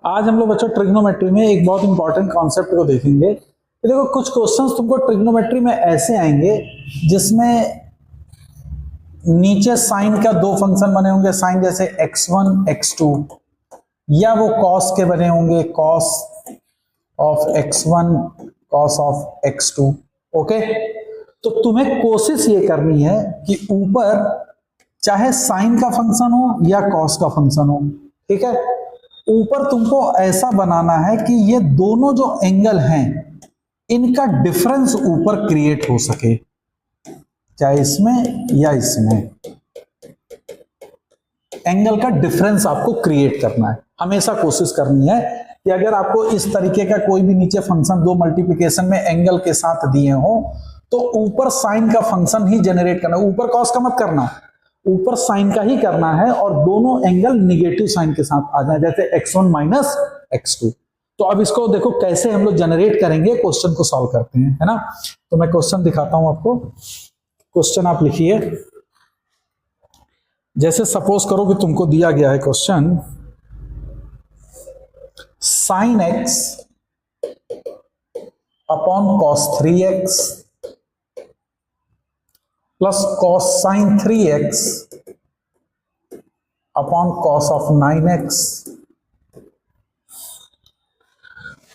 आज हम लोग बच्चों ट्रिग्नोमेट्री में एक बहुत इंपॉर्टेंट कॉन्सेप्ट को देखेंगे। देखो कुछ क्वेश्चंस तुमको ट्रिग्नोमेट्री में ऐसे आएंगे जिसमें नीचे साइन का दो फंक्शन बने होंगे, साइन जैसे x1 x2, या वो कॉस के बने होंगे, cos of x1 cos of x2। Okay, तो तुम्हें कोशिश ये करनी है कि ऊपर चाहे साइन का फंक्शन हो या कॉस का फंक्शन हो, ठीक है, ऊपर तुमको ऐसा बनाना है कि ये दोनों जो एंगल हैं इनका डिफरेंस ऊपर क्रिएट हो सके, चाहे इसमें या इसमें एंगल का डिफरेंस आपको क्रिएट करना है। हमेशा कोशिश करनी है कि अगर आपको इस तरीके का कोई भी नीचे फंक्शन दो मल्टीप्लिकेशन में एंगल के साथ दिए हो तो ऊपर साइन का फंक्शन ही जनरेट करना, ऊपर कॉस का मत करना, ऊपर साइन का ही करना है और दोनों एंगल निगेटिव साइन के साथ आ जाए, जैसे x1 माइनस x2। तो अब इसको देखो कैसे हम लोग जनरेट करेंगे, क्वेश्चन को सॉल्व करते हैं, है ना। तो मैं क्वेश्चन दिखाता हूं आपको। क्वेश्चन आप लिखिए, जैसे सपोज करो कि तुमको दिया गया है question sign x upon cos 3x plus cos sine 3x upon cos of 9x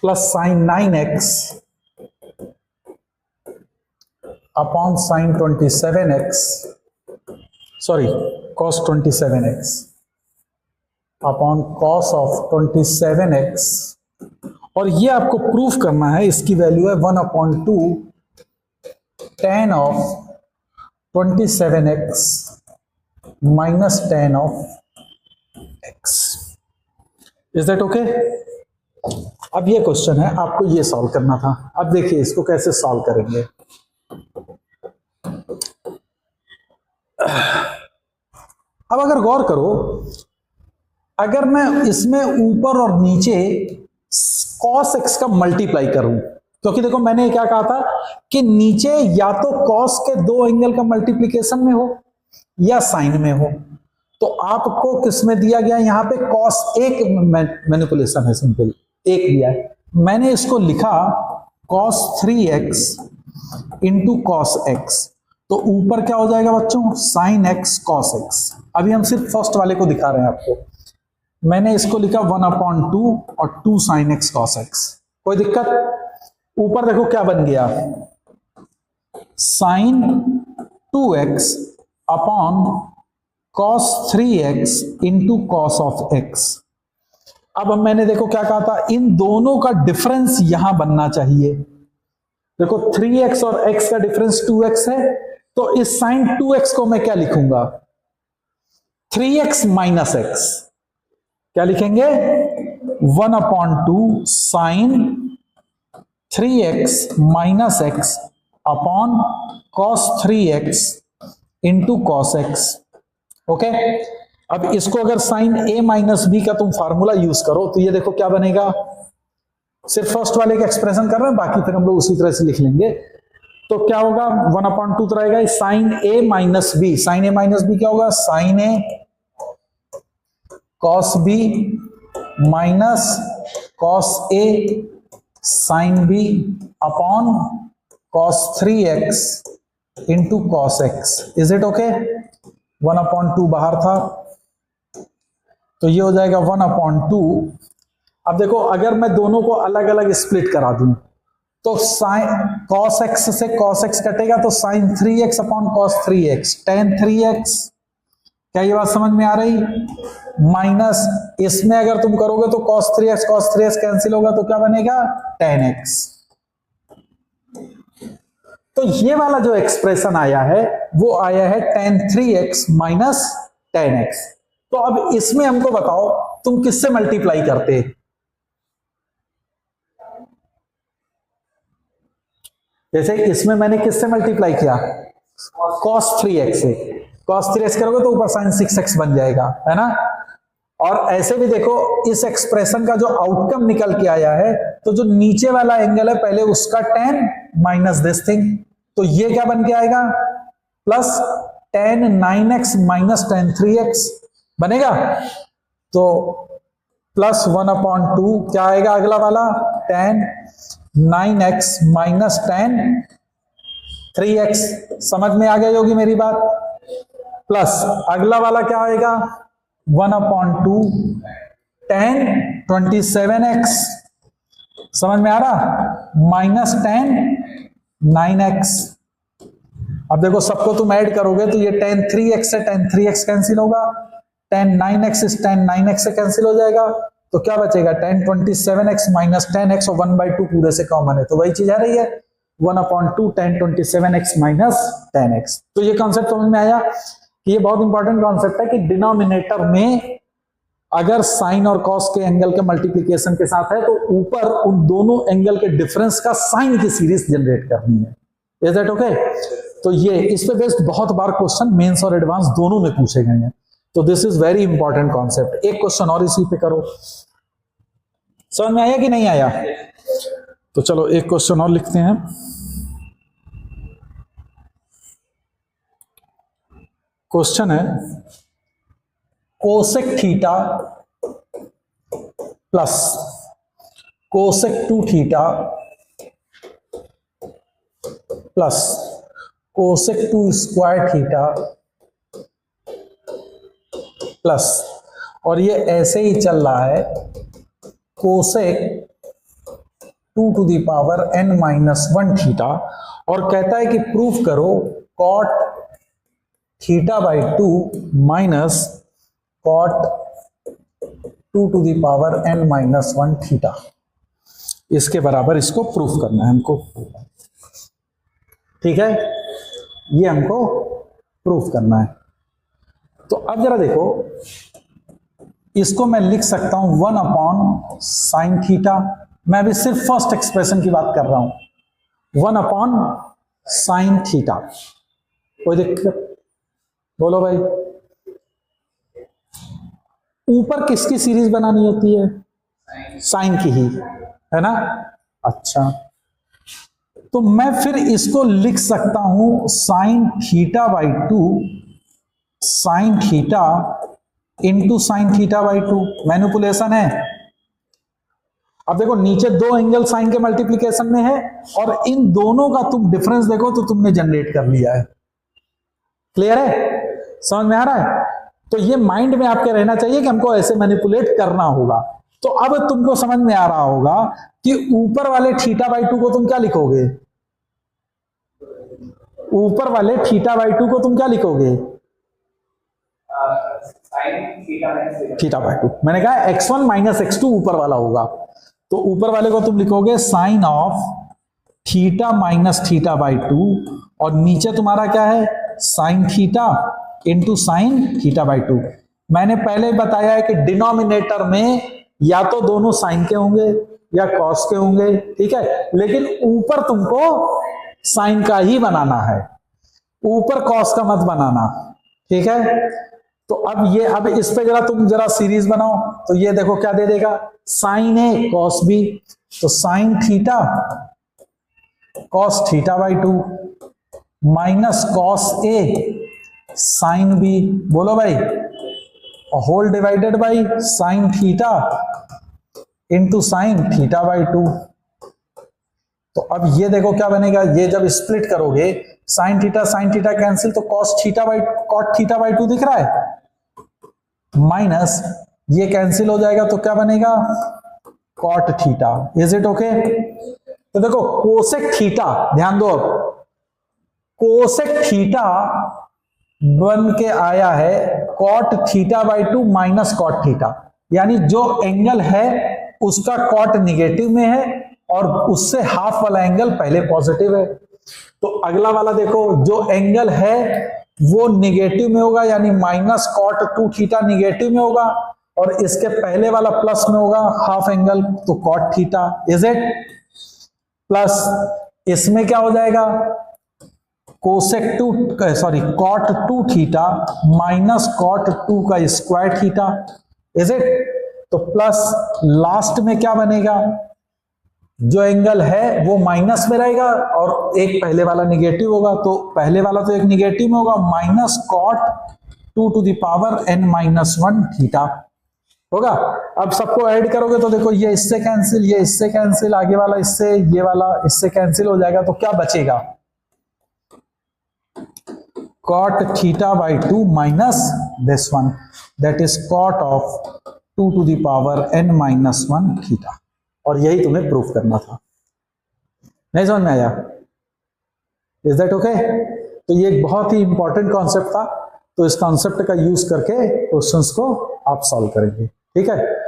plus sign 9x upon sine 27x, sorry cos 27x upon cos of 27x, और ये आपको प्रूफ करना है, इसकी वैल्यू है 1/2 tan of 27x minus tan of x। Is that okay? अब ये question है, आपको ये सॉल्व करना था। अब देखिए इसको कैसे सॉल्व करेंगे। अब अगर गौर करो, अगर मैं इसमें ऊपर और नीचे cos x का मल्टीप्लाई करूं, क्योंकि देखो मैंने क्या कहा था कि नीचे या तो cos के दो एंगल का मल्टीप्लिकेशन में हो या साइन में हो, तो आपको किसमें दिया गया, यहां पे cos एक मैनिपुलेशन है, सिंपल एक दिया है, मैंने इसको लिखा cos 3x into cos x, तो ऊपर क्या हो जाएगा बच्चों, sin x cos x। अभी हम सिर्फ फर्स्ट वाले को दिखा रहे हैं आपको, मैंने इसको लिखा 1/2 और 2 sin x cos x। कोई दिक्कत? ऊपर देखो क्या बन गया, sin 2x upon cos 3x into cos of x। अब मैंने देखो क्या कहा था, इन दोनों का डिफरेंस यहां बनना चाहिए। देखो 3x और x का डिफरेंस 2x है, तो इस sin 2x को मैं क्या लिखूंगा, 3x माइनस x। क्या लिखेंगे, 1/2 sine 3x minus x upon cos 3x into cos x। Okay, अब इसको अगर साइन a माइनस बी का तुम फार्मूला यूज करो तो ये देखो क्या बनेगा, सिर्फ फर्स्ट वाले का एक्सप्रेशन कर रहे हैं, बाकी फिर हम लोग उसी तरह से लिख लेंगे। तो क्या होगा, 1/2 तो रहेगा sine a minus B, sine a minus B क्या होगा, sine a cos b minus cos a sin b upon cos 3x into cos x। Is it okay? 1/2 बाहर था तो ये हो जाएगा 1/2। अब देखो अगर मैं दोनों को अलग अलग स्प्लिट करा दूं तो साइन cos x से cos x कटेगा तो sign 3x upon cos 3x, tan 3x। क्या ये बात समझ में आ रही? माइनस इसमें अगर तुम करोगे तो cos 3x कैंसिल होगा तो क्या बनेगा, tan x। तो ये वाला जो एक्सप्रेशन आया है वो आया है tan 3x minus tan x। तो अब इसमें हमको बताओ तुम किससे मल्टीप्लाई करते, जैसे इसमें मैंने किससे मल्टीप्लाई किया, cos 3x से, cos 3x करोगे तो ऊपर sin 6x बन जाएगा, है ना। और ऐसे भी देखो इस एक्सप्रेशन का जो आउटकम निकल के आया है, तो जो नीचे वाला एंगल है पहले उसका tan माइनस दिस थिंग, तो ये क्या बन के आएगा, plus tan 9x minus tan 3x बनेगा। तो प्लस 1/2 क्या आएगा अगला वाला, tan 9x minus tan 3x। समझ में आ गई होगी मेरी बात। प्लस अगला वाला क्या आएगा, 1/2 tan 27x। समझ में आ रहा, माइनस tan 9x। अब देखो सबको तुम ऐड करोगे तो ये tan 3x से tan 3x कैंसिल होगा, tan 9x इस tan 9x से कैंसिल हो जाएगा, तो क्या बचेगा, tan 27x minus tan x और 1/2 पूरे से कॉमन है, तो वही चीज आ रही है 1/2 tan 27x minus tan x। तो ये कॉन्सेप्ट समझ में आया कि ये बहुत इंपॉर्टेंट कॉन्सेप्ट है कि डिनोमिनेटर में अगर साइन और कॉस के एंगल के मल्टीप्लीकेशन के साथ है तो ऊपर उन दोनों एंगल के डिफरेंस का साइन की सीरीज जनरेट करनी है। Is that okay? तो ये इस पे बेस्ड बहुत बार क्वेश्चन मेंस और एडवांस दोनों में पूछे गए हैं, तो this is very important concept. एक क्वेश्चन और इसी पे करो, समझ में आया कि नहीं आया? तो चलो एक क्वेश्चन और लिखते हैं। क्वेश्चन है cosec theta plus cosec 2 theta plus cosec 2 square theta plus, और ये ऐसे ही चल रहा है, cosec 2 to the power n-1 theta, और कहता है कि प्रूफ करो cot theta by 2 minus cot 2 to the power n-1 theta, इसके बराबर इसको प्रूफ करना है हमको। ठीक है, ये हमको प्रूफ करना है। तो अब जरा देखो, इसको मैं लिख सकता हूं 1/sin थीटा। मैं अभी सिर्फ फर्स्ट एक्सप्रेशन की बात कर रहा हूं, 1/sin थीटा। कोई दिक्कत? बोलो भाई। ऊपर किसकी सीरीज बनानी होती है? साइन की ही, है ना? अच्छा, तो मैं फिर इसको लिख सकता हूं sign theta by 2 sign theta into sine theta by 2। Manipulation है। अब देखो नीचे दो एंगल साइन के मल्टीप्लीकेशन में है और इन दोनों का तुम डिफरेंस देखो तो तुमने जनरेट कर लिया है। क्लियर है? समझ में आ रहा है? तो ये माइंड में आपके रहना चाहिए कि हमको ऐसे मैनिपुलेट करना होगा। तो अब तुमको समझ में आ रहा होगा कि ऊपर वाले थीटा बाई 2 को तुम क्या लिखोगे? ऊपर वाले थीटा बाई 2 को तुम क्या लिखोगे? Theta by 2। मैंने कहा x1 माइनस x2 ऊपर वाला होगा, तो ऊपर वाले को तुम लिखोगे sine of theta minus theta by 2, और नीचे तुम्हारा क्या है? Sine theta into sine theta by 2। मैंने पहले बताया है कि डिनोमिनेटर में या तो दोनों साइन के होंगे या कॉस के होंगे, ठीक है, लेकिन ऊपर तुमको साइन का ही बनाना है, ऊपर कॉस का मत बनाना, ठीक है। तो अब इस पे जरा तुम जरा सीरीज बनाओ, तो ये देखो क्या दे देगा, साइन ए कॉस बी, तो sine theta cos theta by 2 minus cos A sine B, बोलो भाई, whole divided by sine theta into sine theta by 2। तो अब ये देखो क्या बनेगा, ये जब स्प्लिट करोगे साइन थीटा कैंसिल, तो cos theta by cot theta by 2 दिख रहा है, माइनस ये कैंसिल हो जाएगा तो क्या बनेगा, cot theta. Is it okay? तो देखो कोसेक थीटा, ध्यान दो, अब कोसेक थीटा बन के आया है cot theta by 2 minus cot theta, यानी जो एंगल है उसका कॉट निगेटिव में है और उससे हाफ वाला एंगल पहले पॉजिटिव है। तो अगला वाला देखो, जो एंगल है वो निगेटिव में होगा, यानी माइनस कॉट 2 थीटा निगेटिव में होगा, और इसके पहले वाला प्लस में होगा हाफ एंगल, तो cot theta. Is it? Plus इसमें क्या हो जाएगा, cosec 2 sorry cot 2 theta minus cot 2 का स्क्वायर थीटा। Is it? तो प्लस लास्ट में क्या बनेगा, जो एंगल है वो माइनस में रहेगा और एक पहले वाला निगेटिव होगा, तो पहले वाला तो एक निगेटिव में होगा, minus cot 2 to the power n-1 theta. होगा। अब सबको ऐड करोगे तो देखो ये इससे कैंसिल, ये इससे कैंसिल, आगे वाला इससे, ये वाला इससे कैंसिल हो जाएगा, तो क्या बचेगा? cot theta by 2 minus this one, that is cot of 2 to the power n minus 1 theta। और यही तुम्हें प्रूफ करना था। नहीं समझ में आया? Is that okay? तो ये एक बहुत ही इंपॉर्टेंट कॉन्सेप्ट था, तो इस कॉन्सेप्ट का यूज करके क्वेश्चंस को आप सॉल्व करेंगे। ठीक है।